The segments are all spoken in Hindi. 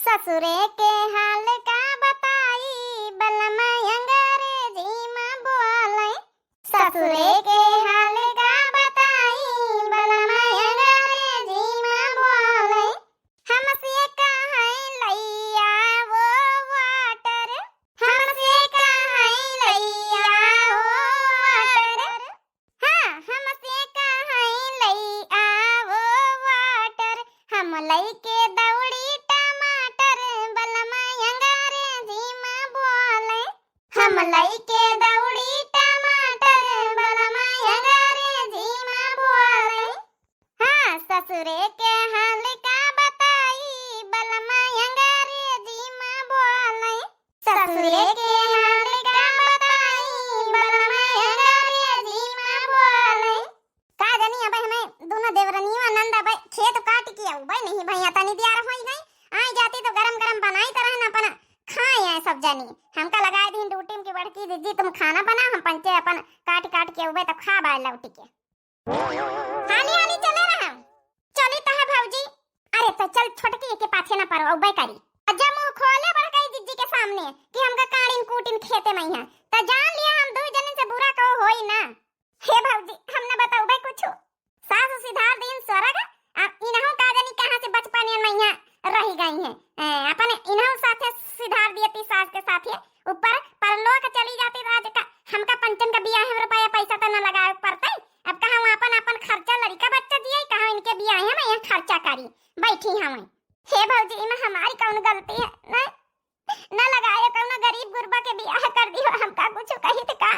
ससुरे के हाल का बताई बलमा अंग्रेजी में बोले। ससुरे के हाल का बताई बलमा अंग्रेजी में बोले। हमसे कहे लैया वो वाटर, हमसे कहे लैया वो वाटर। हाँ हमसे कहे लैया वो वाटर। हम लैके दौड़ी टमाटर बलमा अंग्रेजी में बोले। हम लैके दौड़ी टमाटर बलमा अंग्रेजी में बोले। हाँ ससुरे के हाल का बताई बलमा अंग्रेजी में बोले। ससुरे के हाल का बताई बलमा अंग्रेजी में बोले। का जानी अब हमें दोनों देवरनियों आनंद अब खेत काट के आऊ भाई नहीं भैया तनी दियार होई गई। आई जाती तो गरम गरम बनाई तरह ना अपन खाए है सब जानी। हमका लगाए दिन ड्यूटी में की बड़की दीदी तुम खाना बना हम पंचे अपन काट काट के उबे तो खा बाय लौटी के। हाली हाली चले रहा चली तो है भौजी। अरे तो चल छोटकी के पाछे ना परो उबे करी। जब मुंह खोले बड़काई दीदी के सामने कि हमका काड़ीन कूटिन खेते में है तो जान लिया हम दो जने से बुरा कहो होई ना। हे भौजी हमने बताओ भाई कुछ सास सिधार दिन स्वर्ग अब इनहु का जानी कहां से बचपन में यहाँ रही गई है। अपने इनहु साथे सिधार दिए ती सास के साथे ऊपर परलोक चली जाती राज का हमका पंचन का बियाह है रुपया पैसा तो न लगाए पड़ते। अब कहां अपन अपन खर्चा लड़का बच्चा दिए कहां इनके बियाह है मैं यहाँ खर्चा करी बैठी हूं। हे भौजी इमे हमारी कौन गलती है न लगाए कौन गरीब गुरबा के बियाह कर दियो। हमका कुछ कही थे का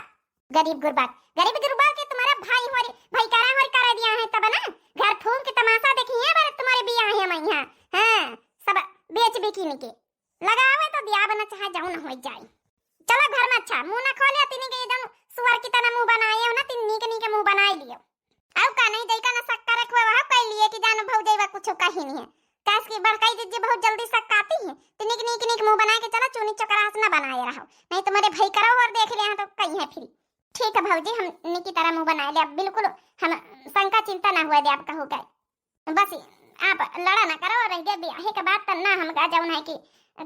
गरीब गुरबा के तुम्हारा भाई होरी भाई करा दिया है तब ना घर फूम के तमाशा देखी है बार तुम्हारे बियाह है मैं यहाँ। हां सब बेच बिकिन के लगावे तो दिया बना चाहे जाऊं ना हो जाए। चलो घर में अच्छा मुंह ना खोले तिनी के एकदम सुअर की तरह मुंह बनाए हो ना तिन्नी के मुंह बनाए लियो। अब का नहीं जई का ना शक्कर रखवा वहां कह लिए कि जान भौजैवा कुछ कही नहीं है। काश की बड़काई दीजिए बहुत जल्दी शक आती है तिनी के मुंह बना के चला चुनी चकरास ना बनाए रहो नहीं तुम्हारे भाई करो और देख ले तो कहीं है फिर। ठीक है भौजी हम निकी तरह मुंह बना ले अब बिल्कुल हम शंका चिंता ना हुआ दे आपका हो गए। बस आप लड़ा ना करो रह गए ब्याह के बाद तब ना हम गा जाऊं है कि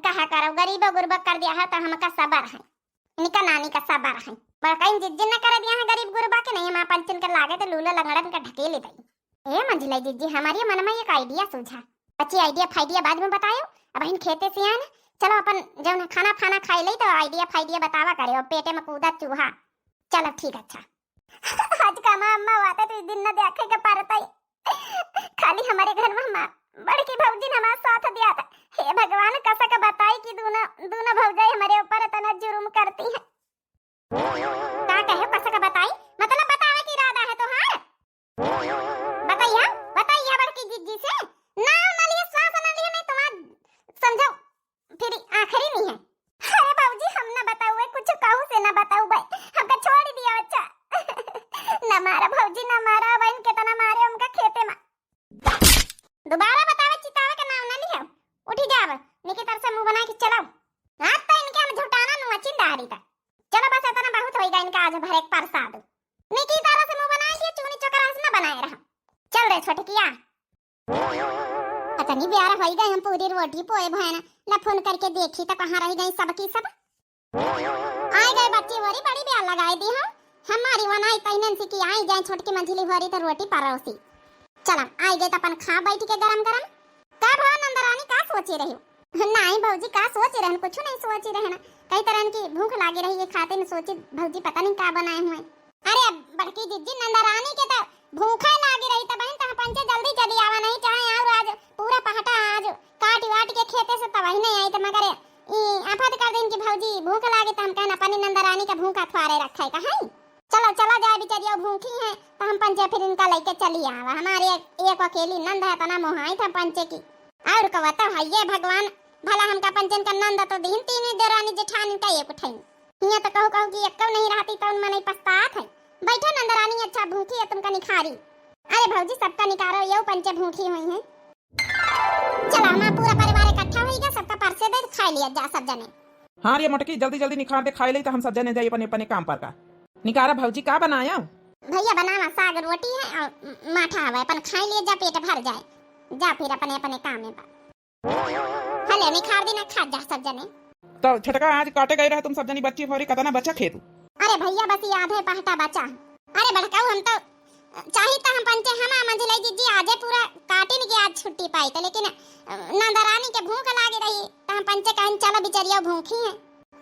कहा करो गरीब गुरबा कर दिया है तो हमका सबर है निका नानी का सबर है। बड़काई जिज्जन ना कर दिया है गरीब गुरबा के नहीं मां पंचन कर लागे तो लूला लंगड़न का ढकेले दई। ए मंजिला दीदी हमारी मन में एक आइडिया सूझा अच्छी आइडिया फाइडिया बाद में बतायो। अब इन खेते से आना चलो अपन जब खाना खाना खाई ले तो आइडिया फाइडिया बतावा करे और पेटे में कूदा चूहा। चलो ठीक अच्छा आज का अम्मा वाता तो दिन न देखे के पारता खाली हमारे घर में मां बड़की भौजी ने हमारा साथ दिया था। हे भगवान कैसा का बताई कि दोनों भौजाई हमारे ऊपर इतना जुर्म करती है। का कहे कैसा का बताई मतलब बतावे की इरादा है तो हां बताइए बड़की जीजी से ना लिए श्वास ना लिए नहीं तुम्हारा समझो फिर आखिरी नहीं है। अरे बाबूजी हम ना बताओ कुछ कहू से ना बताओ भाई हमका छोड़ दिया अच्छा ना मारा भौजी ना मारा बहन कितना मारे हमका खेते में दोबारा बतावे चितावे का नाम ना लियो। उठी जाव निके तरह से मुंह बना के चलो हां तो इनके हम झुटाना नु चिंदारी था। चलो बस इतना बहुत होएगा इनका आज भर एक प्रसाद निकी तरह से मुंह बना के चुनी चकरास ना बनाए रहा। चल रे छोटकिया पता नहीं ब्याह होई गई हम पूरी रोटी पोए भैन ला फोन करके देखी तो कहां रह गई सबकी सब आए गए बच्चे वरी बड़ी ब्याह लगाई दी हम हमारी वनाई तैनन से की आई जाए छोटकी मंझली होरी तो रोटी परोसी। चल आई गए तो अपन खा बैठ के गरम गरम का भव नंदरानी का सोची रही हो। नहीं भौजी का सोच रहन कुछ नहीं सोची रहना कई तरह की भूख लागी रही है खाते में सोची भौजी पता नहीं का बनाए हुए। अरे बड़की दीदी नंदरानी के तो भूखा लागी रही त बहन त पंचे जल्दी चली आवा नहीं चाहे और आज पूरा पहटा आज काट वाट के खेते से तब ही नहीं आई तो मगर आफत कर दिन की भौजी भूख लागे तो हम कहना अपनी नंदरानी का भूखा थवारे रखा है कहां चलो चलो जाए बेचारी भूखी है तो हम पंचे फिर इनका लेके चली आवा। हमारे एक अकेली नंद है तना मोहाई था पंचे की और कहता है ये भगवान भला हमका पंचन का नंद तो दिन तीन देरानी जेठानी का एक उठाई हिया तो कहू कि एक नहीं रहती तो उन नहीं पछतात है। बैठो नंदरानी अच्छा भूखी है तुमका निखारी। अरे भौजी सबका निकारो ये पंचे भूखी हुई है। चलो हमारा पूरा परिवार इकट्ठा होइगा सबका परसे दे खा लिया जा सब जने। हाँ रे मोटकी जल्दी जल्दी निखार दे खाई ले तो हम सब जने जाइए अपने अपने काम पर का। निकारा भौजी का बनाया भैया बनाना साग रोटी है और माठा हवा अपन खा लिए जा पेट भर जाए जा फिर अपने अपने काम में। हले निखार दी ना खा जा सब जने। तो छोटका आज काटे गए रहे तुम सब जनी बच्ची फोरी कतना बच्चा खेतू। अरे भैया बस याद है पहटा बचा। अरे बड़काऊ हम तो चाहिए तो हम पंचे हमा मंझले जीजी आजे पूरा काटे नहीं आज छुट्टी पाई तो, लेकिन नंदरानी के भूख लागे रही तो हम पंचे कहन चलो बिचरिया भूखी है।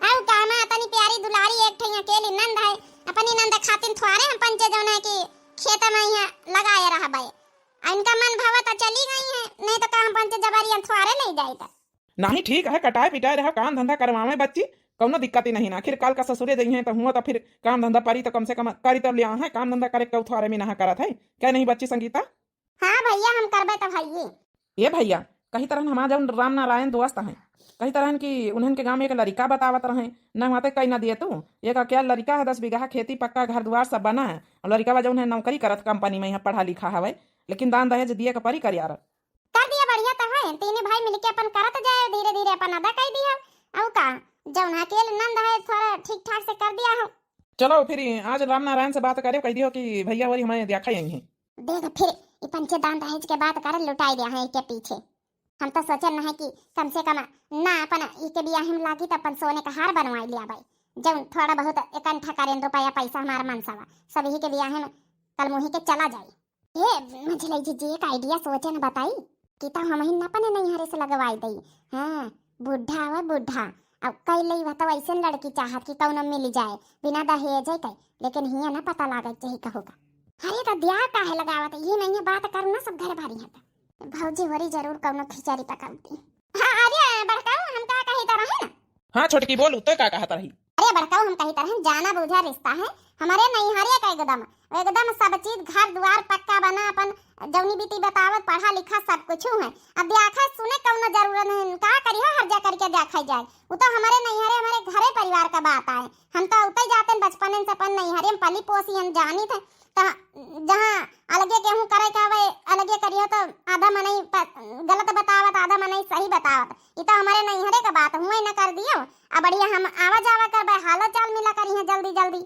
आउ कामा तनी प्यारी दुलारी एक ठैया केली नंद है अपनी नंद खातिन थुआरे हम पंचे जौन है कि खेत में यहाँ लगाए रहबे। इनका मन भावा तो चली गई है, नहीं तो हम पंचे जबरी हम थुआरे नहीं जाए। नहीं ठीक है, कटाए पिटाए रहा काम धंधा करवावे बच्ची, कौनो दिक्कत ही नहीं ना। आखिर काल का ससुरे दई है तो हुआ तो फिर काम धंधा पारी तो कम से कम करी तो लिया है, काम धंधा करे के उथारे में नहा करत है क्या नहीं बच्ची संगीता। हाँ भैया हम करबे तो भाई। ये भैया कहीं तरह हमारा जौन राम नारायण दोस्त हैं कहीं तरह की उन्हन के गांव में एक लड़का बतावत रहे न वहाँ कहीं ना दिए तू एक क्या लड़का है 10 बीघा खेती पक्का घर द्वार सब बना है और लड़का जौन है नौकरी करत कंपनी में यहाँ पढ़ा लिखा हवे, लेकिन दान दहेज दिए के परी कर यार कर दिया बढ़िया तो है। तीन भाई मिलके अपन करत जाए धीरे धीरे अपन अदा कर दिया। औ का जौन अकेले नंद है थोड़ा ठीक ठाक से कर दिया हो। चलो फिर आज राम नारायण से बात करे, कह दियो कि भैया वही हमें देखा यही है। देख फिर ये पंचे दान दहेज के बात कर लुटाई दिया है के पीछे। हम तो सोचल न है कि कम से कम ना अपन इके बियाह में लागी तो अपन सोने का हार बनवाई लिया भाई, जब थोड़ा बहुत इकट्ठा करें रुपया पैसा हमारा मनसावा सब ही के बियाह में कल मुही के चला जाए। ये मुझे जी एक आइडिया सोचे न बताई कि तो हम ही न पने नहीं हरे से लगवाई दई। हाँ बुढ़ा हुआ बुढ़ा अब कई लई तो ऐसे लड़की चाहत कि कौन मिल जाए बिना दहेज है, लेकिन हिया ना पता लागत चाहिए कहोगा। अरे तो दिया काहे लगावत ये नहीं बात करना सब घर भारी है भौजी वरी जरूर कौनो खिचड़ी पकाउती। हाँ अरे बड़काऊ हम का कही तरह है ना। हाँ छोटकी बोलू तो क्या कहा रही। अरे बड़काऊ हम कही तरह जाना बुझा रिश्ता है हमारे नहीं हरे का एकदम सब चीज घर द्वार पक्का बना अपन जौनी बीती बतावत पढ़ा लिखा सब कुछ है। अब देखा सुने कौनो जरूरत नहीं का करियो हर जा करके देखा जाए वो तो हमारे नहीं हरे हमारे घरे परिवार का बात है। हम तो उतई जाते बचपन से अपन नहीं हरे पली पोसी हम जानी थे जहाँ अलगे गेहूं करे का वे अलगे करियो तो आधा मनई गलत बतावत आधा मनई सही बतावत। ये तो हमारे नहीं हरे का बात हुए न कर दियो। अब बढ़िया हम आवा जावा कर हालो चाल मिला करी है जल्दी जल्दी।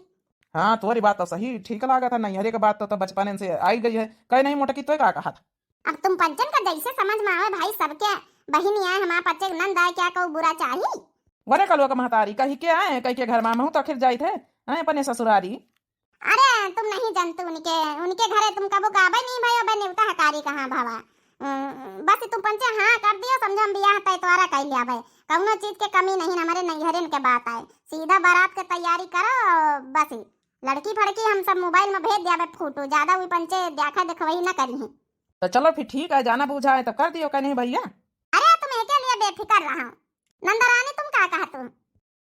हाँ तुम्हारी बात तो सही ठीक लगा था, नहीं हरे का बात तो बचपन से आई गई है, कहीं नहीं मोटकी तो क्या कहा था। अब तुम पंचन का जैसे समझ में आवे भाई सबके बहिनी आए हमारे पच्चे नंद आए क्या कहूँ बुरा चाहिए। वरे कलवा का महतारी कही के आए कही के घर मामा हूँ तो आखिर जाए थे अपने ससुरारी। अरे तुम नहीं जानते उनके घरे तुम कबो गाबे नहीं भाई बने उता हकारी कहां भावा। बस तुम पंचे हाँ कर दियो समझो हम बियाह तय तोरा कह लिया भाई कौनो चीज के कमी नहीं हमारे नैहरन के बात आए सीधा बारात के तैयारी करो बस लड़की फड़की हम सब मोबाइल में भेज दिया फोटो ज्यादा हुई पंचे देखा देखवही न करी है। तो चलो फिर ठीक है जाना पूछा है तो कर दियो कहीं भैया। अरे तुम के लिए बेफिक्र रहा नंदरानी तुम क्या कहा तू।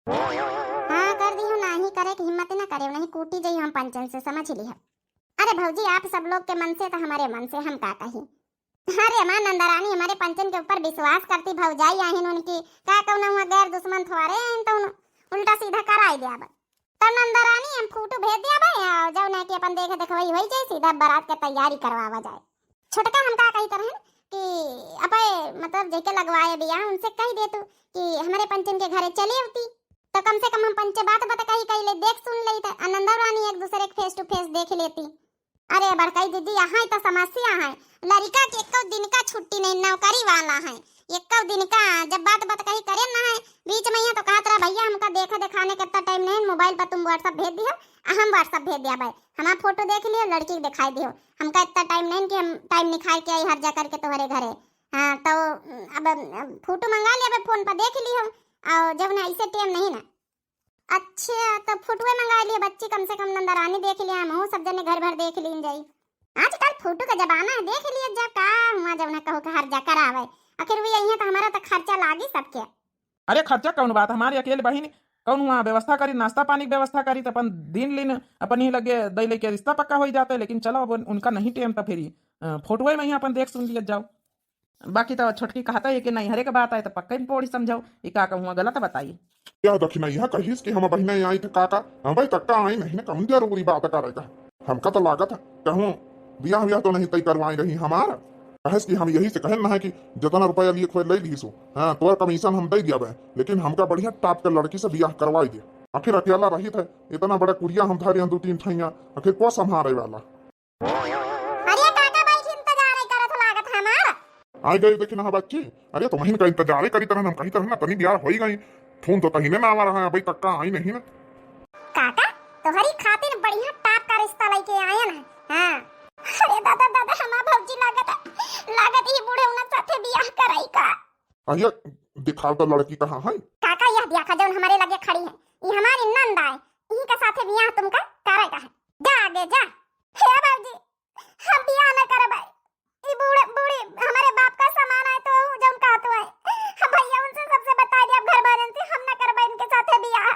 हाँ कर दी हूँ ना ही करे की हिम्मत न करे नहीं कूटी जाई हम पंचन से समझ ली है। अरे भौजी आप सब लोग के मन से तो हमारे मन से हम का कही। अरे मां नंदरानी हमारे पंचन के ऊपर विश्वास करती भौजाई आहिन उनकी का कहना हुआ गैर दुश्मन थोड़े तो उल्टा सीधा कराई दिया तब नंदरानी हम फोटो भेज दिया भाई जब ना कि अपन देखे देखवई होई जाए सीधा बारात के तैयारी करवावा जाए। छोटका हम का कही तरह कि अपे मतलब जेके लगवाए बिया उनसे कह दे तू कि हमारे पंचन के घरे चली होती तो कम से कम हम पंचे बात बता कही ले देख सुन लेते नंदरानी एक दूसरे के फेस टू फेस देख लेती। अरे बड़काई दीदी यहाँ तो समस्या है लड़का के एक दिन का छुट्टी नहीं नौकरी वाला है एक दिन का जब बात कही करे ना है बीच में यहाँ तो कहा रहा भैया हमका देखा दिखाने कितना टाइम नहीं मोबाइल पर तुम व्हाट्सएप भेज दियो हम व्हाट्सएप भेज दिया भाई हमारा फोटो देख लियो लड़की दिखाई दियो हमका इतना टाइम नहीं कि हम टाइम निकाल के आई हर जा करके तुम्हारे घरे। हाँ तो अब फोटो मंगा लिया फोन पर देख लियो और जब ना ऐसे टाइम नहीं ना। अच्छा तो फोटो मंगा लिए बच्ची कम से कम नंदरानी देख लिया हम सब जने घर भर देख लीन जाई आजकल फोटो का जमाना है देख लिया जब का हुआ जब ना कहो कि हर जा कर आवे आखिर भी यही तो हमारा तो खर्चा लागी सबके। अरे खर्चा कौन बात हमारी अकेले बहन कौन हुआ व्यवस्था करी नाश्ता पानी की व्यवस्था करी तो अपन दिन लिन अपन ही लगे दई लेके रिश्ता पक्का हो जाता है, लेकिन चलो अब उनका नहीं टेम तो फिर फोटो में ही अपन देख सुन लिया जाओ। बाकी तो छोटकी कहता है कि नहीं हरे का बात आए तो पक्का ही पौड़ी समझाओ ये का कहूँ गलत बताइए क्या दक्षिणा यह कहिस कि हम बहिना आई थे काका हम भाई तक्का आई नहीं ना कौन जरूरी बात करेगा हमका तो लागत है कहूँ बियाह ब्याह तो नहीं तय करवाई रही हमारा कहेस कि हम यही से कहन ना है कि जितना रुपया लिए खोल ले ली सो हाँ तोर कमीशन हम दे दिया बे लेकिन हमका बढ़िया टाप के लड़की से बियाह करवाई दे आखिर अकेला रही थे इतना बड़ा कुरिया हम धारिया 2-3 ठैया आखिर को संभाले वाला। अरे काका भाई इंतजार करत लागत हमारा आई गई देखी ना बच्ची। अरे तो महीन का इंतजार करी तरह हम कहीं तरह ना तनी ब्याह हो ही गई। फोन तो तहीने ना आ रहा है, अभी तक का आई नहीं ना। काका तोहरी खातिर बढ़िया टाप का रिश्ता लेके आए ना। हां अरे दादा दादा हमार भौजी लागत ही बूढ़े उन साथे बियाह कराई का। आइए दिखाओ तो लड़की कहाँ है। काका यह देखा जौन हमारे लगे खड़ी है, ये हमारी नंद है, इन्हीं के साथे बियाह तुमका कराई का है। जा आगे जा। हे भौजी हम बियाह न करबै, ई बूढ़े बूढ़ी हमारे बाप का सामान है तो जौन कहत है हम भैया उनसे सबसे बता दिया घर वालों से हम न करबै इनके साथे बियाह।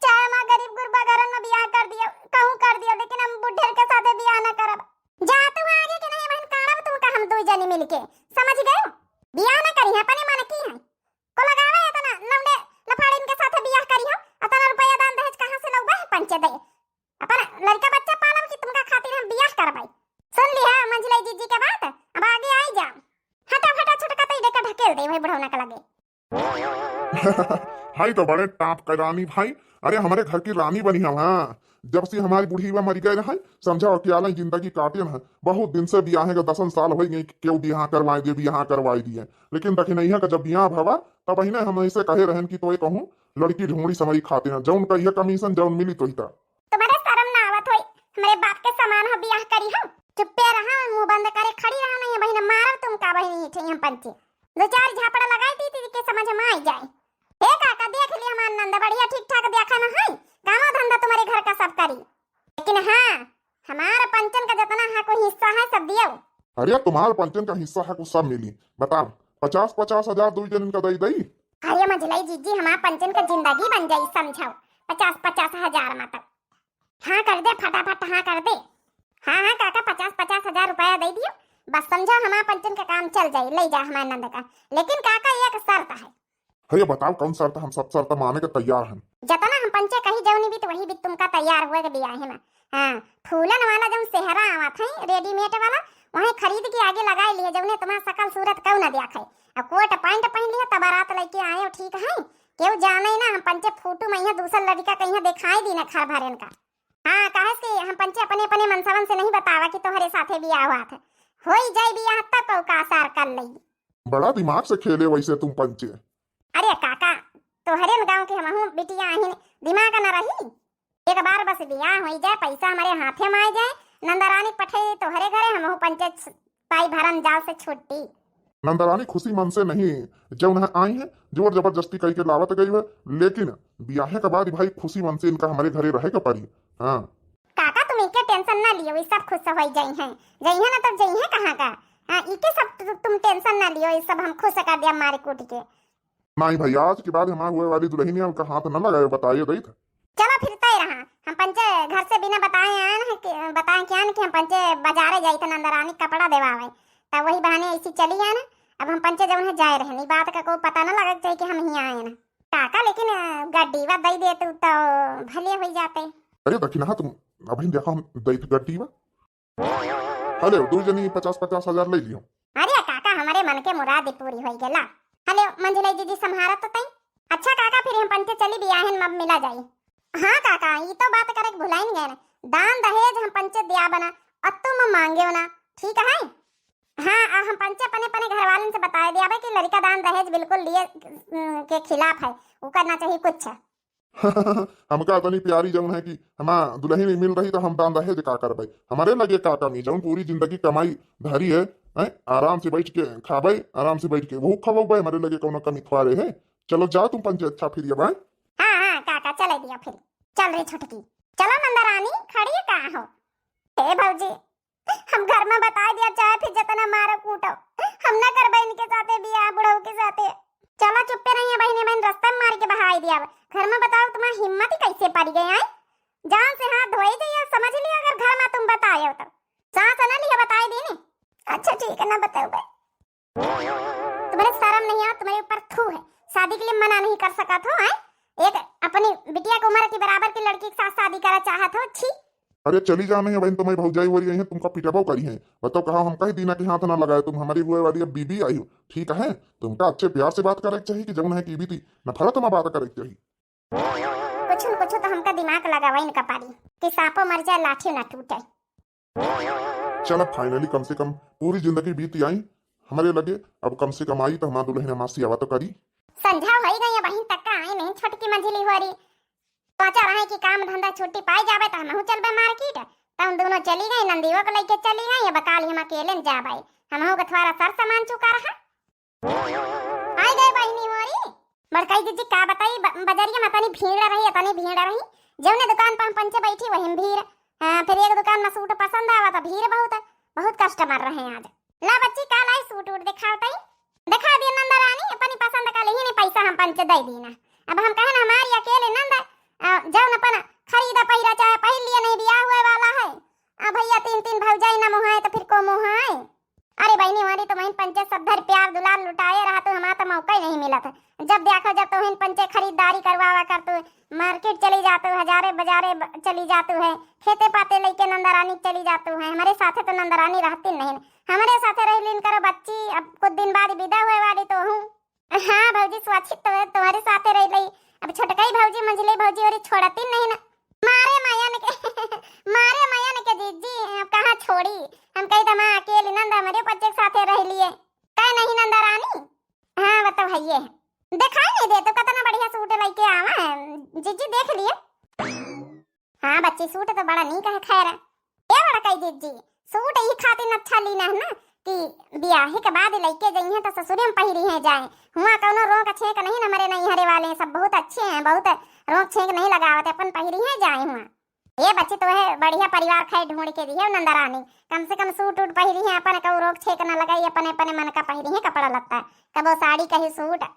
चाहे हम गरीब गुरबा घरन में बियाह कर दियो कहूं कर दियो, लेकिन हम बुढ़ेर के साथे बियाह न करब। जा तू आगे के नहीं बहन करब तुमका हम दो जनी मिलके, समझ गए? बियाह न करी है अपने मन की है को लगावे है तना लौंडे लफाड़े इनके साथे बियाह करी हो। अतना रुपया दान दहेज कहां से लौबा है पंचे दे अपन लड़का बच्चा पालब कि तुमका खातिर हम बियाह करबै। सुन लिया मंझलाई जीजी के बात, अब आगे आई जा। हटा फटा छोटका तई डेका ढकेल दे भाई बुढ़ौना का लगे। हाई तो बड़े टाप का रानी भाई। अरे हमारे घर की रानी बनी हम। हाँ जब से हमारी बुढ़ी मर गए रहा समझा अकेला जिंदगी काटे न। बहुत दिन से बियाह का 10 साल हो गए क्यों बियाह करवाए दिए बियाह करवाई दिए, लेकिन देखी नहीं है कि जब बियाह भवा तब ही हम ऐसे कहे रहन कि तो ये कहूँ लड़की ढूंढी समझी खाते हैं जौन कहिए कमीशन जौन मिली तो ही था। तुम्हारे शर्म ना आवत होई हमारे बाप के समान हो बियाह करी हम। चुप्पे रहा मुंह बंद करे खड़ी रहा नहीं बहन मारब तुम का बहन ही हम पंचे दो चार झापड़ा लगाई दी के समझ में आई जाए। हे काका देख लिया हमार नंद बढ़िया ठीक ठाक देखा ना है, कामो धंधा तुम्हारे घर का सब करी, लेकिन हाँ हमारा पंचन का जितना है कोई हिस्सा है सब दियो। अरे तुम्हारे पंचन का हिस्सा है कुछ सब मिली बताओ 50-50 हजार दो जन का दई दई। अरे मझलाई जीजी हमारा पंचन का जिंदगी बन जाई समझाओ 50-50 हजार मतलब। हाँ कर दे फटाफट हाँ कर दे। हाँ हाँ काका 50-50 हजार रुपया दे दियो बस समझो हमारा पंचन का काम चल जाए ले जा हमारे नंद का, लेकिन काका एक शर्त है। अरे बताओ कौन शर्त? हम सब शर्त माने के तैयार हैं। जतना हम पंचे कही जौनी भी तो वही भी तुमका तैयार हुए के बियाह है ना। हाँ फूलन वाला जौन सेहरा आवत है रेडीमेड वाला वही खरीद के आगे लगाए लिए जौने तुम्हारा सकल सूरत कौ ना देखे। अब कोट पैंट पहन लिया तब बारात लेके आए हो ठीक है, क्यों जाने ना हम पंचे फोटो में दूसरा लड़का कहीं दिखाई दी ना खर भरेन का। हाँ कहे से हम पंचे अपने अपने मनसवन से नहीं बतावा कि तोहरे साथे बियाह हुआ था, हो ही जाए बियाह तब का आसार कर लई। बड़ा दिमाग से खेले वैसे तुम पंचे। अरे काका तोहरे गांव के हमहू बिटिया आहिन दिमाग न रही, एक बार बस बियाह हो जाए पैसा हमारे हाथे में आ जाए नंदरानी पठे तोहरे घरे हमहू पंचे पाई भरन जाल से छुट्टी। नंदरानी खुशी मन से नहीं जब उन्हें आई है जोर जबरदस्ती कह के लावत गई है, लेकिन ब्याह के बाद भाई खुशी मन से इनका हमारे घरे रहे का पड़ी। हाँ काका तुम इनके टेंशन ना लियो, ये सब खुश हो जाई है ना तब जाई है कहाँ का। हाँ इके सब तुम टेंशन ना लियो, ये सब हम खुश कर दिया मारे कूट के। नहीं भाई आज के बाद हमारे हुए वाली दुल्हनी उनका हाथ न लगाए बताइए दई था। चलो फिर तय रहा हम पंचे घर से बिना बताए आए ना बताए क्या कि हम पंचे बाजारे जाई थे नंदरानी कपड़ा देवावे तब वही बहाने ऐसी चली आए ना। अब हम पंचे जब जाए रहे बात का कोई पता ना लगा चाहिए कि हम ही आए ना काका, लेकिन गड्डीवा दई दे तो भले हो जाते। अरे दक्षिणा तुम अभी देखो हम दई थे गड्डीवा। हेलो दो जनी 50-50 हजार ले लियो। अरे काका हमारे मन के मुराद पूरी हो गेला। हेलो मंजुलाई दीदी संभारा तो तई। अच्छा काका फिर हम पंचे चली बियाहन मब मिला जाई। हाँ काका ये तो बात करे भुलाई गए ना, दान दहेज हम पंचे दिया बना और तुम मांगे हो ना ठीक है। हाँ हम पंचे अपने अपने घर वालों से बता दिया कि लड़का दान दहेज बिल्कुल लिए के खिलाफ है, वो करना चाहिए कुछ। हमका इतनी प्यारी जौन है कि हमारा दुल्हन मिल रही तो हम दान दहेज का कर भाई हमारे लगे का कमी जौन पूरी जिंदगी कमाई धरी है आराम से बैठ के खाबे आराम से बैठ के वो खबो भाई हमारे लगे कोनो कमी थोड़े है। चलो जाओ तुम पंचे अच्छा फिर भाई। हाँ हाँ काका चले दिया फिर चल रही छुटकी चलो नंदरानी खड़ी है कहाँ हो। हे भौजी हम घर में बता दिया चाहे फिर जितना मारो कूटो हम न कर बहन के साथे बियाह बुढ़ऊ के साथे। चलो चुप्पे रहिए बहने बहन रास्ता में मार के बहाई दिया घर में बताओ तुम्हारी हिम्मत ही कैसे पड़ गई है। जान से हाथ धोए जाइए समझ लिया अगर घर में तुम बताए तो सांस न लिया बताए दी ने। अच्छा ठीक है ना बताओ भाई तुम्हारे शर्म नहीं है तुम्हारे ऊपर थू है, शादी के लिए मना नहीं कर सका था एक अपनी बिटिया की उम्र के बराबर की लड़की के साथ शादी करना चाहत हो। छी अरे चली जाने है बहन तुम्हारी भौजाई हो रही है तुमका पिटाबो करी है बताओ कहा हम कही दीना के हाथ ना लगाए तुम हमारी हुए वाली अब बीबी आई हो ठीक है तुमका अच्छे प्यार से बात करे चाहिए कि जौन है की बीती नफरत में बात करे चाहिए। कुछ तो हमका दिमाग लगा वही इनका पारी कि सांपो मर जाए लाठी ना टूटे। चलो फाइनली कम से कम पूरी जिंदगी बीती आई हमारे लगे अब कम से कम आई तो हमारा दुल्हन मासी आवा तो करी। संझा हो ही गई बहन तक का आई नहीं छोटकी मंझली हो रही सोचा रहे कि काम धंधा छुट्टी पाई जावे तो हम चलबे मार्केट तो हम दोनों चली गई नंदीवा को लेके चली गई बकाल हम अकेले न जाबे हम हो के थोड़ा सर सामान चुका रहा आई गए बहनी मोरी बड़काई दीदी का बताई बाजारिया में तनी भीड़ रही जौने दुकान पर हम पंचे बैठी वही भीड़ फिर एक दुकान में सूट पसंद आवा तो भीड़ बहुत कस्टमर रहे आज ला बच्ची का लाई सूट उठ दिखावतई दिखा दिया नंदा रानी अपनी पसंद का लेही ने पैसा हम पंच दे दीना अब हम कहन हमारी अकेले नंदा जौन अपन खरीदा पहिरा चाहे पहिल लिए नहीं बियाह हुए वाला है अब भैया तीन भौजाई ना मुहाए तो फिर को मुहाए अरे बहनी हमारी तो वहीं पंचे सब धर प्यार दुलार लुटाए रहा तो हमारा तो मौका ही नहीं मिला था जब देखो जब तो वहीं पंचे खरीदारी करवावा कर तो मार्केट चली जाते हो हजारे बाजारे चली जाते है खेते पाते लेके नंदरानी चली जाते है हमारे साथे तो नंदरानी रहती नहीं हमारे साथे रह लीन करो बच्ची अब कुछ दिन बाद विदा हुए वाली तो हूँ हाँ भौजी सुरक्षित तो तुम्हारे साथे रह ली अब छोटकाई भौजी मंझली भौजी और छोड़ती नहीं ना मारे माया ने के जीजी अब कहाँ छोड़ी हम कही तो माँ अकेली नंदा हमारे बच्चे के साथे रह लिए कह नहीं नंदा रानी हाँ बताओ भैया दिखाई नहीं दे तो कितना बढ़िया सूट लेके आवा है जीजी देख लिए हाँ बच्ची सूट तो बड़ा नीक है खैर ये बड़ा कही जीजी सूट ही खातिर अच्छा लीना है ना कि ब्याह के बाद लेके गई है तो ससुरे में पहिरी है जाए हुआ कौनो रोक छेक नहीं हमारे नहीं हरे वाले सब बहुत अच्छे हैं बहुत रोक छेक नहीं लगावते अपन पहिरी है जाए हुआ ये बच्चे तो है बढ़िया परिवार खाए ढूंढ के दी है नंदरानी कम से कम सूट उट पहिरी है अपन को रोक छेक न लगाई अपने अपने मन का पहिरी है कपड़ा लगता कबो साड़ी कहीं सूट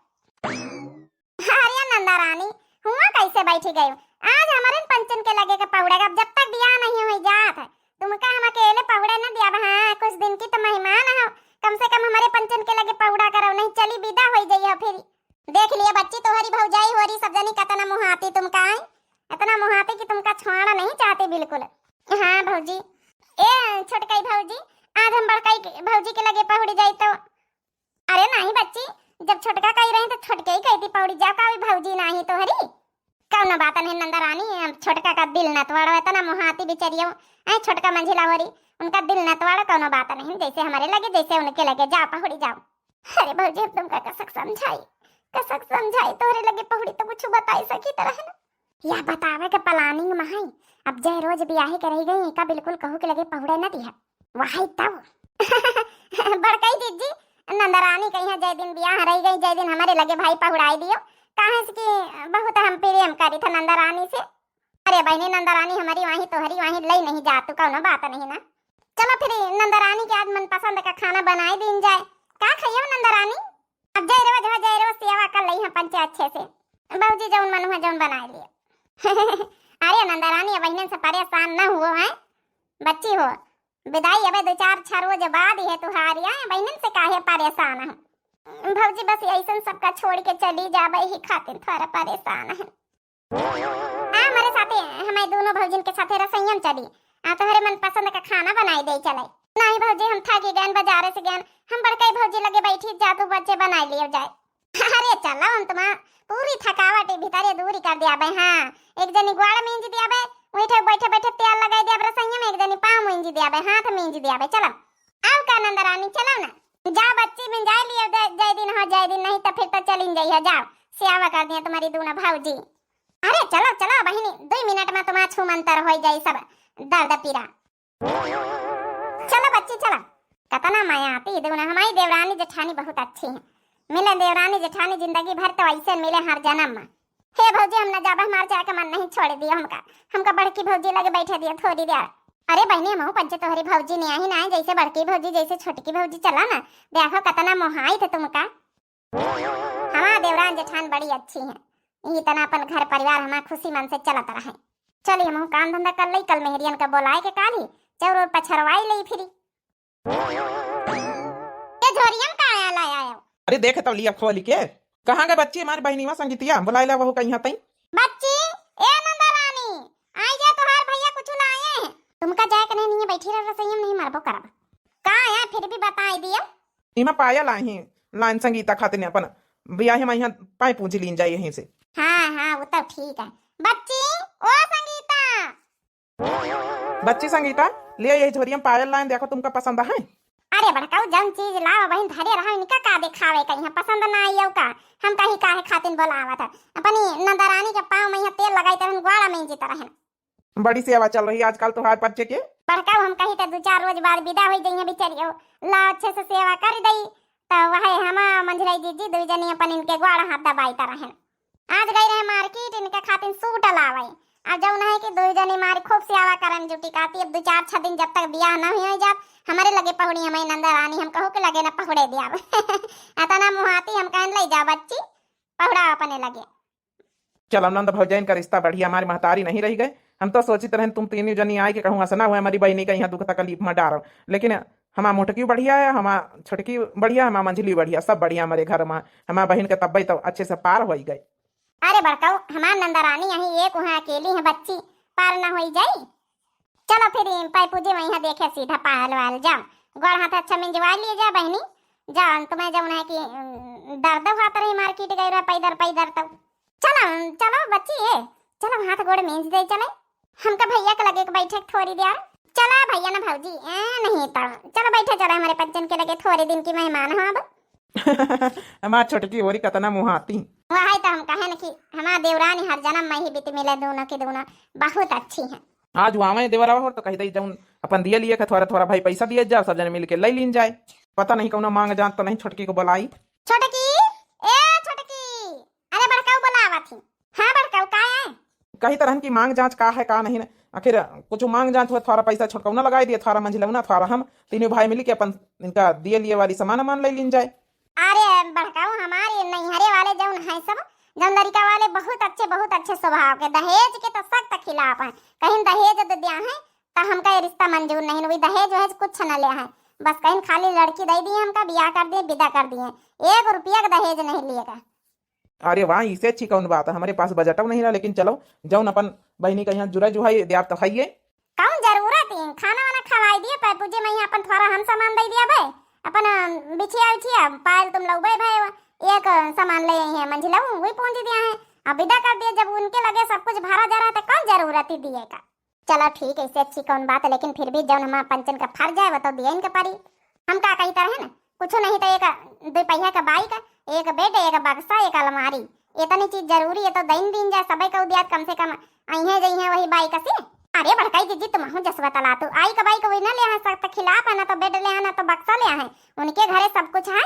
अरे नंदरानी हुआ कैसे बैठी गई आज हमारे पंचन के लगे का पौड़ेगा जब तक ब्याह नहीं हुई जात है तुमका हम अकेले पौड़े न दिया हाँ कुछ दिन की तो मेहमान हो कम से कम हमारे पंचन के लगे पौड़ा करो नहीं चली विदा हो जाइए फिर देख लिया बच्ची तोहरी भौजाई हो रही सब जनी कतना मुहाती तुमका आई इतना मुहाती कि तुमका छोड़ना नहीं चाहती बिल्कुल हाँ भौजी ए छोटकाई भौजी आज हम बड़काई भौजी के लगे पौड़ी जाई तो अरे नहीं बच्ची जब छोटका कही रही तो छोटके ही कहती पौड़ी जा का भौजी नहीं तोहरी कौन बात नहीं नंदरानी छोटका का दिल न तोड़ो इतना मुहाती बिचरियो ऐ छोटका मंझिला होरी उनका दिल न तोड़ो कौन बात नहीं जैसे हमारे लगे जैसे उनके लगे जाओ पहुड़ी जाओ अरे भौजी तुमका कसक समझाई तोहरे लगे पहुड़ी तो कुछ बताई सकी तरह ना या बतावे के प्लानिंग में है अब जय रोज ब्याह के रह गई का बिल्कुल कहू के लगे पहुड़े न दिया वही तब बड़काई दीदी नंदरानी कहीं जय दिन ब्याह रह गई जय दिन हमारे लगे भाई पहुड़ाई दियो कहाँ से कि बहुत हम प्रेम करी था नंदरानी से अरे बहनी नंदरानी हमारी वहीं तोहरी वहीं लई नहीं जा तू कौन बात नहीं ना चलो फिर नंदरानी के आज मनपसंद का खाना बनाई दिन जाए का खाइयो नंदरानी अब जय रोज सेवा कर लई है पंचे अच्छे से बाबूजी जौन मन हुआ जौन बना लिए अरे नंदरानी बहन से परेशान न हुआ है बच्ची हो विदाई अब 2-4 रोज बाद ही है तुहारी आए बहन से काहे परेशान है भौजी बस ऐसा सबका छोड़ के चली जाबे ही खातिर थोड़ा परेशान है हमारे साथे हमारे दोनों भौजिन के साथे रसोईया चली तोहरे मन पसंद का खाना बनाई दे चले नहीं भौजी हम थकी गए बाजारे से गए हम बड़काई भौजी लगे बैठी जा तू बच्चे बना लियो जाए अरे चलो हम तुम्हारा पूरी थकावट भीतर दूरी कर दिया बे हाँ एक जनी ग्वाड़ में इंज दिया बे बैठे तेल लगाई दिया रसोईया में एक जनी पाँव में इंज दिया बे हाथ में इंज दिया बे चलो आओ का नंदरानी चलो ना जाओ बच्ची में जा लियो जय दिन हो जय दिन नहीं तो फिर तो चली जाइए जाओ सेवा कर दिया तुम्हारी दोनों भौजी अरे चलो बहनी 2 मिनट में तुम्हारा छूमंतर हो जाए सब दर्द पीरा चलो बच्ची चलो कतना माया आती दोनों हमारी देवरानी जेठानी बहुत अच्छी है मिले देवरानी जेठानी जिंदगी भर तो ऐसे मिले हर जन्म में हे भौजी हम न जाबा हमार जाए का मन नहीं छोड़ दिया हमका बड़की भौजी लगे बैठे दिया थोड़ी देर अरे बहनी हम पंच तोहरी भौजी ने आई ना जैसे बड़की भौजी जैसे छोटकी भौजी चला ना देखो कतना मोहाई थे तुमका हमारा देवरान जेठान बड़ी अच्छी है इतना अपन घर परिवार हमारा खुशी मन से चलत रहे चलिए हम काम धंधा कर ली कल मेहरियन का बोलाए के काली चौर पछरवाई ली फिरी ये झोरियम का आया लाया अरे देख तो लिया खोली के कहाँ गए बच्ची हमारी बहनीवा संगीतिया बुलाइला वह कहीं तई बच्ची ए नंदरानी आई जा तोहार भैया कुछ लाए हैं तुमका जाए के नहीं बैठी रह रसोई में नहीं मरबो करब का है फिर भी बताई दियो इमा पाया लाही लाइन संगीता खातिर ने अपन ब्याह में यहाँ पाई पूंजी लीन जाए यहीं से हाँ वो तो ठीक है बच्ची ओ संगीता बच्ची संगीता ले ये झोरियम पायल लाइन देखो तुमका पसंद है अरे बड़काऊ जौन चीज लावा बहिन धरे रहा इनका का दिखावे कहीं पसंद ना आई का हम कहीं काहे खातिन बोलावा था अपनी नंदरानी के पाँव में यहाँ तेल लगाई तरह ग्वाड़ा में जीता रहन। बड़ी सेवा चल रही है आजकल तो हार बच्चे के। बड़काऊ हम कहीं तो 2-4 रोज बाद विदा हो जाइए बेचारी ला अच्छे से सेवा कर दई तो वह हम मंझलाई जीजी दो जनी अपन इनके ग्वाड़ा हाथ दबाईता रहन। आज गई रहे मार्केट इनके खातिन सूट लावे अब जब है कि 2 जनी मारी खूब सेवा करन जुटी काती अब 2-4-6 दिन जब तक बियाह ना हो जात हमारे लगे पहुड़ी हमारी नंदरानी हम कहो के लगे ना पहुड़े दिया अतना मुहाती हम कहन ले जा बच्ची पहुड़ा अपने लगे। चल नंद भौजैन का रिश्ता बढ़िया हमारी महतारी नहीं रही गए। हम तो सोचित रहे तुम तीन जनी आए के कहूँ हंसना हुआ हमारी बहनी का यहाँ दुख तकलीफ में डारो लेकिन हमारा मोटकी बढ़िया है हमारा छोटकी बढ़िया हमारा मंझली बढ़िया सब बढ़िया हमारे घर में हमारा बहन के तब्बे तो अच्छे से पार हो गए। अरे बड़काऊ हमार नंदरानी यही एक वहाँ अकेली है बच्ची पार ना हो जाई। चलो फिर पाई पूजे में यहाँ देखे सीधा पायल वाल जाओ गोड़ हाथ अच्छा मिंजवा लिए जा बहनी जाओ तुम्हें जब है कि दर्द हुआ रही मार्केट गई रहा पैदर तो चलो चलो बच्ची है चलो हाथ गोड़ मिंज दे चले हमका भैया के लगे बैठे थोड़ी देर चला भैया ना भाजी नहीं तो चलो बैठे चलो हमारे पंचन के लगे थोड़े दिन की मेहमान हो अब हमार छोटकी होरी कतना मुहाती वही तो हम कहे न कि हमारा देवरानी हर जन्म में ही बीत मिले दोनों की दोनों बहुत अच्छी हैं। आज वहाँ देवरा हो तो कही दई जाऊन अपन दिए लिए थोड़ा थोड़ा भाई पैसा दिए जा सब जने मिल के ले लीन जाए पता नहीं कौन मांग जान तो नहीं छोटकी को बुलाई छोटकी ए छोटकी अरे बड़काऊ बुलावा थी। हाँ बड़काऊ का है कही तरह की मांग जांच का है का नहीं ना आखिर कुछ मांग जांच हुआ थोड़ा पैसा छोटकौना लगाई दिए थोड़ा मंझिलौना थोड़ा हम तीनों भाई मिल के अपन इनका दिए लिए वाली सामान मान ले लीन जाए। अरे बड़काऊ हमारे नैहरे वाले जौन है सब जौन लड़का वाले बहुत अच्छे स्वभाव के दहेज के तो सख्त खिलाफ है कहीं दहेज दे दिया है तो हमका ये रिश्ता मंजूर नहीं वही दहेज वहेज कुछ न लिया है बस कहीं खाली लड़की दे दी हमका ब्याह कर दिए विदा कर दिए 1 रुपया का दहेज नहीं लिएगा। अरे वाह इसे अच्छी कौन बात है हमारे पास बजट नहीं रहा लेकिन चलो जौन अपन बहनी का यहाँ जुरा जुहाई दिया तो खाइए कौन जरूरत है खाना वाना खवाई दिए पर पूजे में यहाँ अपन थोड़ा हम सामान दे दिया भाई अपन बिछिया पायल तुम लोग भाई एक सामान ले आई है मंझिला वही पहुंच दिया है अब विदा कर दिया जब उनके लगे सब कुछ भरा जा रहा है तो कौन जरूरत ही दिए का। चलो ठीक है इससे अच्छी कौन बात है लेकिन फिर भी जब हमारा पंचन का फर्ज है वो तो दिया इनके परी हम का कही तरह है ना कुछ नहीं तो एक 2 पहिया का बाइक एक बेड एक बक्सा एक अलमारी इतनी चीज जरूरी है तो दिन जाए सबे का दिया कम से कम अहे जई है वही बाइक से। अरे बड़काई जीजी तुम हूँ जसवा तला तू आई का बाइक वही ना ले सकता खिलाफ है ना तो बेड ले ना तो बक्सा ले है उनके घरे सब कुछ है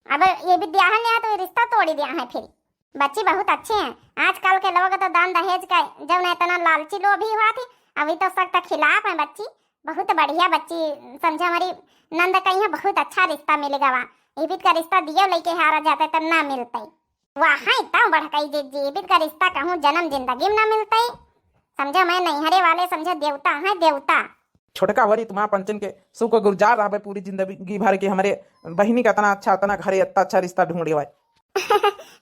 अब ये भी दिया है तो रिश्ता तोड़ी दिया है फिर बच्ची बहुत अच्छे हैं आजकल के लोग तो दान दहेज का जब न इतना लालची लो भी हुआ थी अभी तो सख्त खिलाफ है बच्ची बहुत बढ़िया बच्ची समझा हमारी नंद का यहाँ बहुत अच्छा रिश्ता मिलेगा वहाँ इबित का रिश्ता दिया लेके हारा जाता है तब ना मिलता वहाँ इतना बड़काई जी इबित का रिश्ता कहूँ जन्म जिंदगी में ना मिलता समझा मैं नैहरे वाले समझा देवता है देवता छोटका वरी तुम्हारा पंचन के सुख गुजार रहा पूरी जिंदगी भर के हमारे बहनी का इतना अच्छा इतना घरे इतना अच्छा रिश्ता ढूंढे हुआ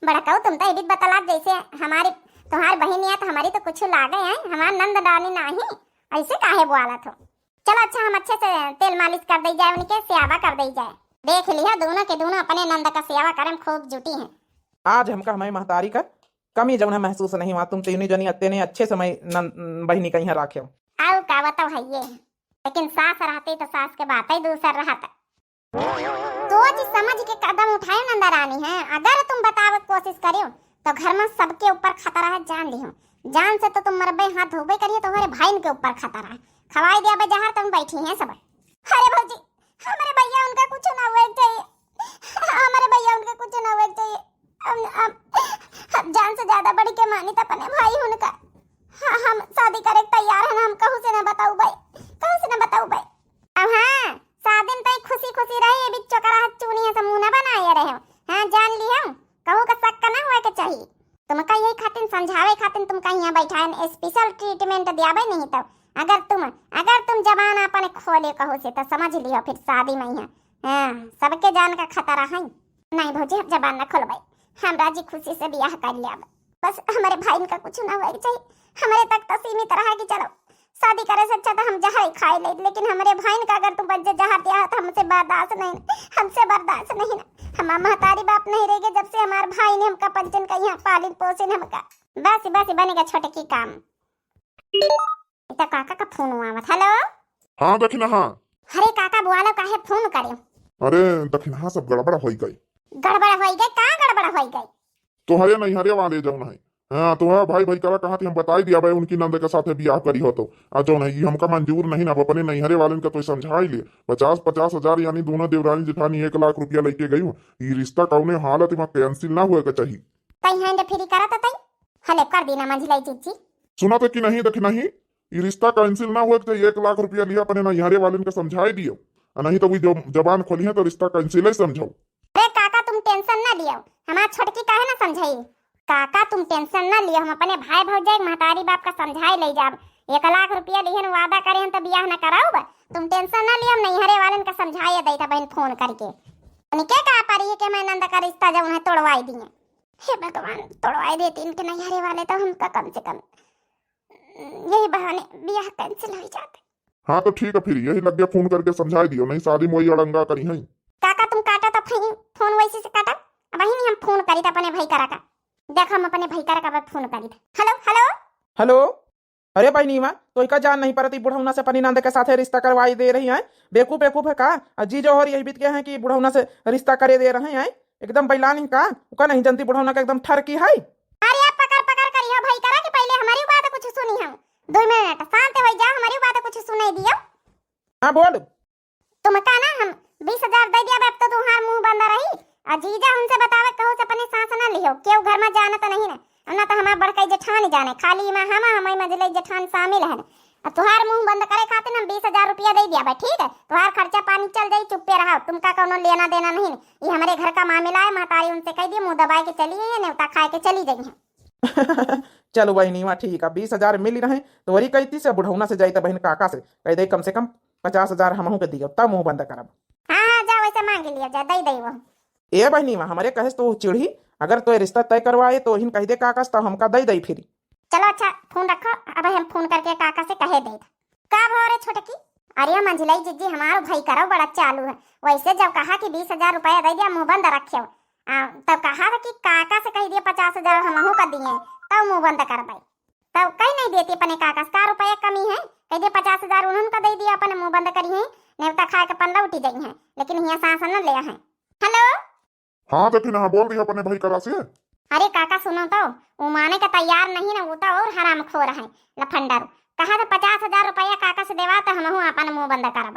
बड़काऊ तुम तो इबित बतला जैसे हमारी तुम्हारी बहनी है तो हमारी तो कुछ लागे हैं हमारा नंद डाली नहीं ऐसे काहे बुआला तो चलो अच्छा हम अच्छे से तेल मालिश कर दी जाए उनके सेवा कर दी जाए देख लिया दोनों के दोनों अपने नंद का सेवा करें खूब जुटी हैं। आज हमका हमारी महतारी का कमी जब महसूस नहीं हुआ तुम तीनों जनी अत्ते अच्छे से मैं बहनी का यहाँ राखे आओ का बताओ है ये लेकिन सास रहती तो सास के बात ही दूसर रहता सोच समझ के कदम उठाए नंदरानी है अगर तुम बतावे कोशिश करियो तो घर में सबके ऊपर खतरा है जान लियो जान से तो तुम मरबे हाथ धोबे करिए तो हमारे भाई के ऊपर खतरा है खवाई दिया बे जहर तुम बैठी हैं सब। अरे भौजी हमारे भैया उनका कुछ ना हुआ चाहिए हमारे भैया उनका कुछ ना हुआ चाहिए हम जान से ज्यादा बड़ी के मानी तो अपने भाई उनका हम शादी करे तैयार है हम कहूँ से ना बताऊ भाई कहूँ से ना बताऊ भाई अब हाँ शादी में खुशी खुशी रहे ये भी चोकरा चूनी है समूना बनाए रहे हो हाँ जान ली हम कहूँ का शक ना हुआ के चाहिए तुम का यही खातिन समझावे खातिन तुम कहीं यहाँ बैठा है स्पेशल ट्रीटमेंट दियाबे नहीं तो अगर तुम जबान अपने खोले कहो से तो समझ लियो फिर शादी में ही हाँ सबके जान का खतरा है नहीं भौजी हम जबान न खोल भाई हम राजी खुशी से ब्याह कर लिया बस हमारे भाई का कुछ ना हुआ चाहिए हमारे तक तो सीमित रहा कि चलो शादी करे से अच्छा तो हम जहर खाए ले लेकिन हमारे भाई का अगर तुम बच्चे जहर दिया तो हमसे बर्दाश्त नहीं ना हमारा महतारी बाप नहीं रहेगा जब से हमारे भाई ने हमका पंचन का यहाँ पालिन पोषण हमका बस बनेगा छोटे की काम। इतना काका का फोन हुआ मत हेलो हाँ देखी ना हाँ अरे काका बुआ लो काहे फोन करे अरे दक्षिणा सब गड़बड़ हो गई। गड़बड़ हो गई, कहाँ गड़बड़ हो गई? तुम्हारे नैहरे वाले जौन है, हाँ तुम्हारा भाई भाई करा कहा थी, हम बताई दिया भाई उनकी नंद के साथ ब्याह करी हो तो जो नहीं हमका मंजूर नहीं ना, अब अपने नैहरे वाले का तो समझा ही लिए। 50-50 हजार यानी दोनों देवरानी जेठानी 1 लाख रुपया लेके गई हूँ। ये रिश्ता कौने हालत में कैंसिल ना हुए का चाहिए। तई हैंड फ्री करा तो तई हले कर देना मंझिलाई चीची। सुना तो कि नहीं देख नहीं, ये रिश्ता कैंसिल ना हुए तो 1 लाख रुपया लिया अपने नैहरे वाले का समझा ही दियो, नहीं तो वो जो जबान खोली है तो रिश्ता कैंसिल ही समझाओ। अरे काका तुम टेंशन ना लियो, हमार छोटकी काहे ना समझाई। काका तुम टेंशन ना लियो, हम अपने भाई भौजाई महतारी बाप का समझाई ले जाब। 1 लाख रुपया लिहन वादा करे हम तो बियाह न कराऊ बा। तुम टेंशन ना लियो, हम नैहरे वाले का समझाई दई था बहन फोन करके। उनके कहा पारी के मैं नंद का रिश्ता जब उन्हें तोड़वाई दिए। हे भगवान तोड़वाई देते इनके नैहरे वाले तो हमका कम से कम यही बहाने बियाह कैंसिल हो जाते। हाँ तो ठीक है, फिर यही लग गया फोन करके समझाई दियो, नहीं शादी मोई अड़ंगा करी है। काका तुम काटा तो फोन वैसे से काटा, अब वही हम फोन करी था अपने भाई करा का। देख हम अपने भाई करा का फोन करी था। Hello hello hello. अरे भाई नीमा तो इका जान नहीं पड़ती, बुढ़ौना से अपनी नंद के साथ रिश्ता करवाई दे रही है। बेकूफ बेकूफ है का जी जौहर यही बीत गए हैं कि बुढ़ौना से रिश्ता करे दे रहे हैं। एकदम बैलान ही का नहीं जनती बुढ़ौना का एकदम ठरकी है। अरे आप पकड़ पकड़ करी हो भाई करा कि पहले हमारी बात कुछ सुनी हम। 2 मिनट शांत हो जा, हमारी बात कुछ सुनाई दियो। हाँ बोल। तुम का ना हम 20,000 दे दिया, अब तो तुम्हार मुंह बंद रही। अजीजा उनसे बतावे कहो से अपने सांस ना लियो, केव घर में जाना तो नहीं ना तो हमार बड़काई जेठान जाने, खाली में हमारी मजले जेठान शामिल है। अब तुहार मुंह बंद करे खातिर हम 20,000 रुपया दे दिया भाई, ठीक है। तुहार खर्चा पानी चल जाई, चुप्पे रहो, तुमका कोनो लेना देना नहीं। ये हमारे घर का मामला है, महतारी उनसे कह दिए मुंह दबाए के चली है, न्योता खाए के चली जाइए। चलो भाई नीमा ठीक है, 20,000 मिल रहे तो वही कहती से बुढ़ौना से जाई तो बहन काका से कह दे कम से कम 50,000 हमहू के दियो, तब मुंह बंद करब। हाँ जाओ वैसे मांग लिया जा, दई दई वो। ए भाई नीमा हमारे कहे तो चिढ़ी, अगर तो रिश्ता तय करवाए तो हिन कह दे काका से, तो हमका दई दई फिर। चलो अच्छा फोन रखो, अब हम फोन करके काका से कहे दे का भाव रे छोटकी। अरे मंझिलाई जिज्जी हमारो भाई करो बड़ा चालू है। वैसे जब कहा कि 20,000 रुपया दे दिया मुंह बंद रखे, तब कहा था कि काका से कह दिया 50,000 हमहू कर दिए, तब मुंह बंद कर भाई। तब कहीं नहीं देती अपने काका से, का रुपया कमी है, कह दिया 50,000 उन्होंने का दे दिया, अपने मुंह बंद करी है, नेवता खा के पन लौटी गई है, लेकिन यहाँ सांस न लिया है। हेलो हाँ तो फिर हाँ बोल दिया अपने भाई करा से। अरे काका सुनो तो, वो माने का तैयार नहीं ना, वो तो और हराम खोर है लफंडर। कहा तो 50,000 रुपया काका से देवा तो हमहू अपन मुंह बंद करब।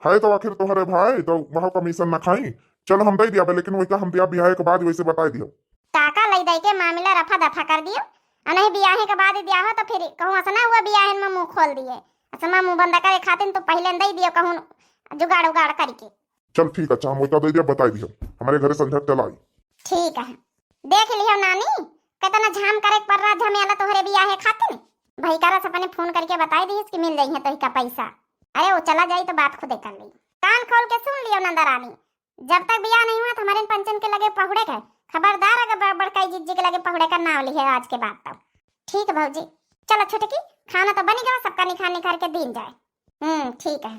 है तो आखिर तुम्हारे भाई तो वहाँ कमीशन न खाई, चलो हम दे दिया, लेकिन वही हम दिया ब्याह के बाद वैसे बता दियो। काका लई दई के मामला रफा दफा कर दियो, और नहीं ब्याह के बाद दिया हो तो फिर कहूँ असना हुआ ब्याह में मुंह खोल दिए, असमा मुंह बंद करे खातिर तो पहले दे दियो, कहूँ जुगाड़ उगाड़ करके। चल ठीक है, अच्छा हम वही दे दिया, बता दियो, हमारे घरे संझट चलाई। ठीक है देख लियो नानी, कितना झाम करे पर रहा झमेला तोहरे ब्याह खातिर। भाई करा से अपने फोन करके बताई दी कि मिल जाई है तो का पैसा। अरे वो चला जाई तो बात खुदे कर ली। कान खोल के सुन लियो नंदरानी, जब तक ब्याह नहीं हुआ तो हमारे पंचन के लगे पहुड़े का खबरदार, अगर बड़काई जिज्जी के लगे पहुड़े का नाम लिखे आज के बाद तक। ठीक है भाजी, चलो छोटकी खाना तो बन गया, सबका निखार निखार के दिन जाए। ठीक है,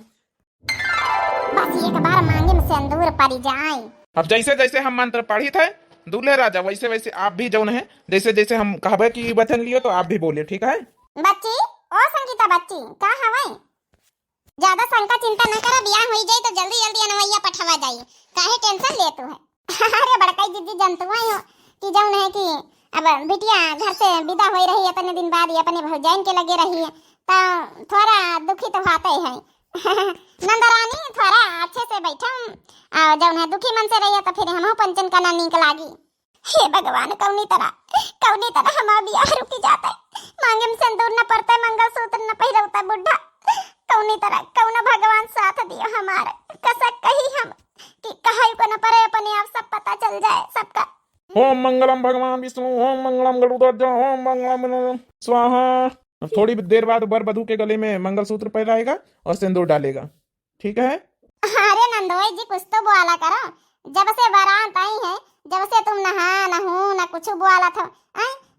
बस एक बार मांगे में सिंदूर पड़ी जाए। अब जैसे जैसे हम मंत्र पढ़ी थे दूल्हे राजा, वैसे वैसे आप भी जौन है, जैसे जैसे हम कहबे की वचन लियो तो आप भी बोलिए, ठीक है। बच्ची ओ संगीता बच्ची का हवाई, ज्यादा शंका चिंता न करो, ब्याह हो जाए तो जल्दी जल्दी अनवैया पठवा जाइए, काहे टेंशन ले तू है। अरे बड़काई दीदी जनतु हो कि जौन है कि अब बिटिया घर से विदा हो रही है, अपने दिन बाद ही अपने भौजाइन के लगे रही है, तो थोड़ा दुखी तो होते है। नंदरानी थोड़ा अच्छे से बैठा जौन है दुखी मन से रही है, तो फिर हम पंचन का ना नीक लागी। हे भगवान कौनी तरह हमारा ब्याह रुकी जाता है, मांगे में सिंदूर न पड़ता, मंगलसूत्र न पहिरता, बुढ़ा कौनी तरह कौन भगवान साथ दियो हमारे, कसा कही हम कि कहाई को न परे, अपने आप सब पता चल जाए सबका। ओम मंगलम भगवान विष्णु, ओम मंगलम गरुड़ध्वज, ओम मंगलम स्वाहा। थोड़ी देर बाद वर वधू के गले में मंगलसूत्र पहनाएगा और सिंदूर डालेगा, ठीक है। अरे नंदोई जी कुछ तो बोला करो, जब से बारात आई है, जब से तुम नहा नहू न कुछ बोला था।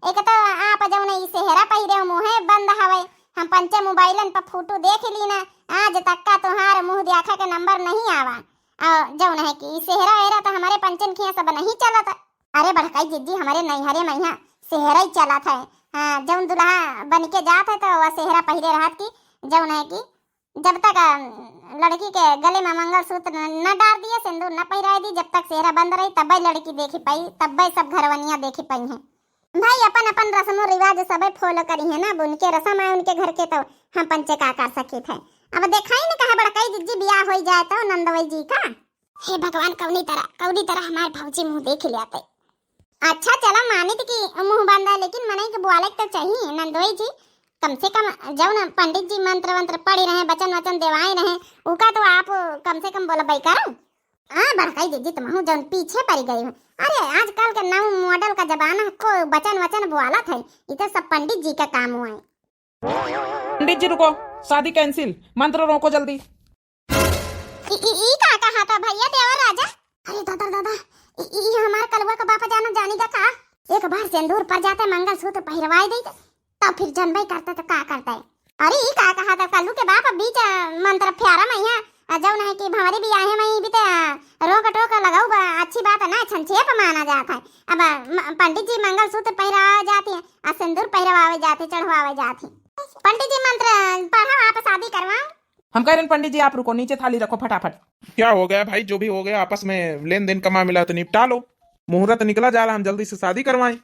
एक तो आप जब नहीं सेहरा पहिरे मुँह बंद हवे, हम पंचे मोबाइलन पर फोटो देख ली ना, आज तक का तुम्हारे मुंह देखा के नंबर नहीं आवा, और जब नहीं कि सेहरा एरा तो हमारे पंचन खिया सब नहीं चला था। अरे बड़काई जिद्दी हमारे नैहरे में यहाँ सेहरा ही चला था। हाँ जब दुल्हा बन के जात है तो वह सेहरा पहिरे रहा की, जब नहीं कि जब तक लड़की के गले में मंगलसूत्र न डाल दिए, सिंदूर न पहिराए दी, जब तक सेहरा बंद रही तब लड़की देखी पाई, तब सब घरवनिया देखी पाई हैं। भाई अपन अपन रस्म रिवाज सब फॉलो करी है ना, अब उनके रस्म है उनके घर के, तो हम पंचे का कर सके थे। अब देखा ही नहीं कहा बड़ा कई जिज्जी ब्याह हो जाए तो नंदवई जी का। हे भगवान, कौनी तरह हमारे भौजी मुंह देख ले आते। अच्छा चला मानित की मुंह बांधा, लेकिन मनाई के बुआले तो चाहिए नंदवई जी, कम से कम जब न पंडित जी मंत्र वंत्र पढ़ी रहे, वचन वचन देवाए रहे, उका तो आप कम से कम बोला भाई करो। बड़काई दीदी तुम हूँ जौन पीछे पड़ गई हूँ। अरे आजकल के नव मॉडल का जमाना, को वचन वचन बुआला था, इधर सब पंडित जी का काम हुआ है। पंडित जी रुको, शादी कैंसिल, मंत्र रोको जल्दी। ई का कहा था भैया देवर राजा? अरे दादा ई हमार कलवा का बापा जानी का का एक बार सिंदूर पर जाते मंगलसूत्र पहिरवाई देते, तब फिर जनबई करता तो का करता है। अरे ई का कहा था कल्लू के बाप बीच मंत्र फ्यारा मैया जौन है कि भंवरी भी आए मैं भी तो रोक टोक लगाऊ, अच्छी बात है ना, संक्षेप माना जाता है। अब पंडित जी मंगलसूत्र पहिरावे जाते हैं और सिंदूर पहिरवावे जाते, चढ़वावे जाते। पंडित जी मंत्र पढ़ा, आप शादी करवाओ। हम कह रहे हैं पंडित जी आप रुको, नीचे थाली रखो फटाफट। क्या हो गया भाई, जो भी हो गया आपस में लेन देन का मामला तो निपटा लो, मुहूर्त निकला जा रहा, हम जल्दी से शादी करवाएं।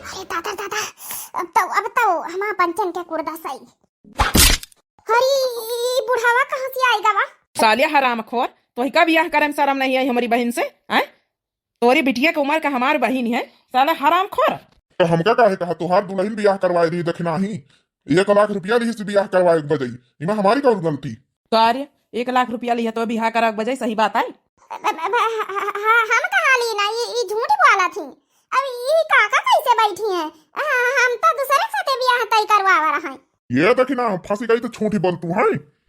अरे दादा अब तो हमारा पंचन के कुर्दा सही। अरे बुढ़ावा कहाँ से आएगा वा? सालिया हरामखोर, तो का ब्याह करम शर्म नहीं आई हमारी बहन से? हैं तोरी बिटिया की उम्र का हमारी बहन है, साला हरामखोर। तो हमका कहा तुहार दुल्हन ब्याह करवाए दी दखना ही 1 लाख रुपया ली ब्याह करवाए बजाई, इमा हमारी कौन गलती? कार्य 1 लाख रुपया लिया तो ब्याह करा बजाई, सही बात है। हम कहा ली ना, ये झूठ बोला थी। अब ये काका कैसे बैठी है? हम तो दूसरे के साथ ब्याह तय करवा रहा है। ये दखना फांसी गई तो छोटी बोल तू है।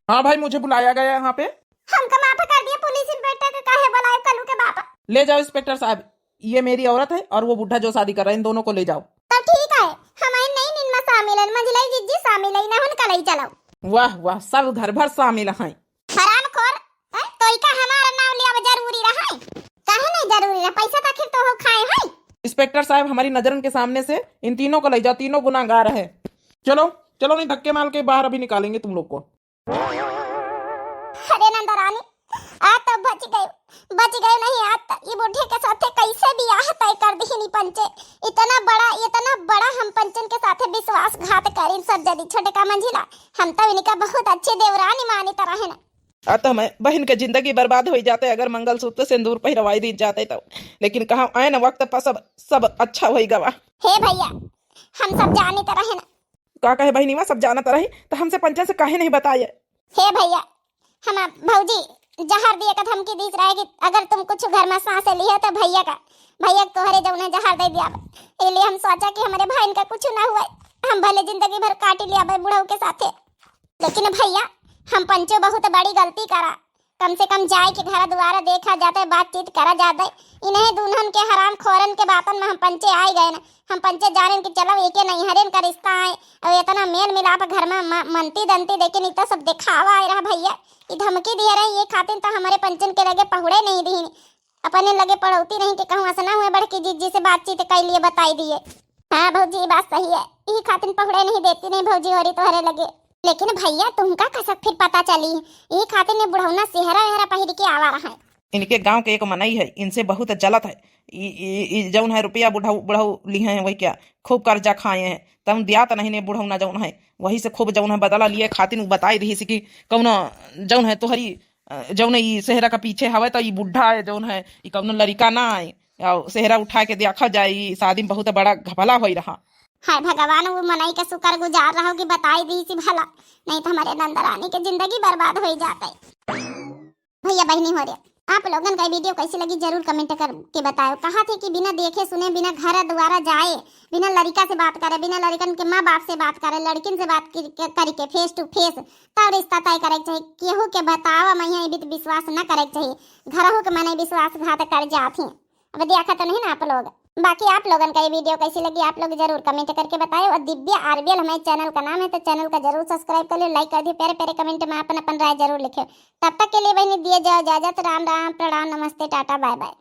हाँ भाई मुझे बुलाया गया यहाँ पे, हमका माफ कर दिया, पुलिस इंस्पेक्टर के काहे बुलाए कल्लू के बापा। ले जाओ इंस्पेक्टर साहब, ये मेरी औरत है और वो बुढ़ा जो शादी कर रहे हैं, इन दोनों को ले जाओ। तब ठीक है, हमारे नहीं निन्मा शामिल है, मंझलाई जिज्जी शामिल है, ना उनका ले चलो। वाह वाह, सब घर भर शामिल हैं। हरामखोर, तो इका हमारा नाम लिया जरूरी रहा है? काहे नहीं जरूरी है, पैसा तो आखिर तो हो खाए है। इंस्पेक्टर साहब हमारी नजरन के सामने से इन तीनों को ले जाओ, तीनों गुनाहगार है। चलो चलो, नहीं धक्के मार के बाहर अभी निकालेंगे तुम लोग को। अरे नंदरानी आज तो बच गए नहीं, आज तो ये बुढ़े के साथ कैसे ब्याह तय कर दी नहीं पंचे। इतना बड़ा हम पंचन के साथ विश्वासघात करी सब जदी छोटे का मंजिला, हम तो इनका बहुत अच्छे देवरानी मानी तरह है ना। तो मैं बहन के जिंदगी बर्बाद हो जाते अगर मंगलसूत्र सिंदूर पहिरवाई दी जाते तो, लेकिन कहा आए न वक्त पर सब अच्छा हो गवा। हे भैया हम सब जाने तरह है ना। का कहे बहनी वह सब जाना तरह तो हमसे पंचन से काहे नहीं बताए? हे भैया हम भौजी जहर दिए का धमकी दी रहा है कि अगर तुम कुछ घर में सांस लिया तो भैया तोहरे जौने जहर दे दिया। इसलिए हम सोचा कि हमारे भाई का कुछ ना हुआ, हम भले जिंदगी भर काट लिया बुढ़ऊ के साथे। लेकिन भैया हम पंचो बहुत बड़ी गलती करा, कम से कम जाए के घर द्वारा देखा जाता है, बातचीत करा जाता है। इन्हें दुल्हन के हराम खोरन के बातन में हम पंचे आए गए ना, हम पंचे जाने कि चलो एके नहीं हरेन का रिश्ता है और इतना मेल मिलाप घर में मनती दंती, लेकिन इतना सब दिखावा आ रहा भैया। ये धमकी दिए रहे, ये खातिर तो हमारे पंचन के लगे पहुड़े नहीं दी, अपने लगे पढ़ौती नहीं कि कहूँ असना हुए बढ़ की जिज्जी से बातचीत कर लिए बताई दिए। हाँ भौजी ये बात सही है, यही खातिर पहुड़े नहीं देती नहीं भौजी हो रही तोहरे लगे। लेकिन भैया तुमका कसक फिर पता चली ये खातिर ने बुढ़ौना सेहरा वेहरा पहिर के आवा रहा है। इनके गांव के एक मनई है, इनसे बहुत जलत है। जौन है रुपया बुढ़ऊ लिए हैं वही क्या खूब कर्जा खाए हैं, तब दिया तो नहीं ने बुढ़ौना जौन है वही से खूब जौन है बदला लिए खातिर बताई दी कि कौन जौन है तोहरी जौन ये सेहरा का पीछे हवे तो ये बुढ़ा है जौन है ये कौन लड़का ना आए, सेहरा उठा के देखा जाए, शादी में बहुत बड़ा घपला हो रहा। हाय भगवान, वो मनाई का शुक्र गुजार रहा कि बताई दी सी भला, नहीं तो हमारे नंदरानी की जिंदगी बर्बाद हो जाता है। भैया बहनी हो रहे, आप लोगन का वीडियो कैसी लगी जरूर कमेंट करके बताओ। कहा थे कि बिना देखे सुने, बिना घर द्वारा जाए, बिना लड़का से बात करे, बिना लड़कन के माँ बाप से बात करे, लड़किन से बात करके फेस टू फेस तब रिश्ता तय करे चाहिए। केहू के बतावा मैं भी विश्वास न करे चाहिए, घर हो के मैंने विश्वासघात कर जाती। अब देखा तो नहीं ना आप लोग। बाकी आप लोगन का ये वीडियो कैसी लगी आप लोग जरूर कमेंट करके बताएं। और दिव्या आरबीएल हमारे चैनल का नाम है, तो चैनल का जरूर सब्सक्राइब कर लो, लाइक कर दियो, प्यारे प्यारे कमेंट में अपन राय जरूर लिखे। तब तक के लिए बहनी दिए जाओ इजाजत। राम राम, प्रणाम, नमस्ते, टाटा, बाय बाय।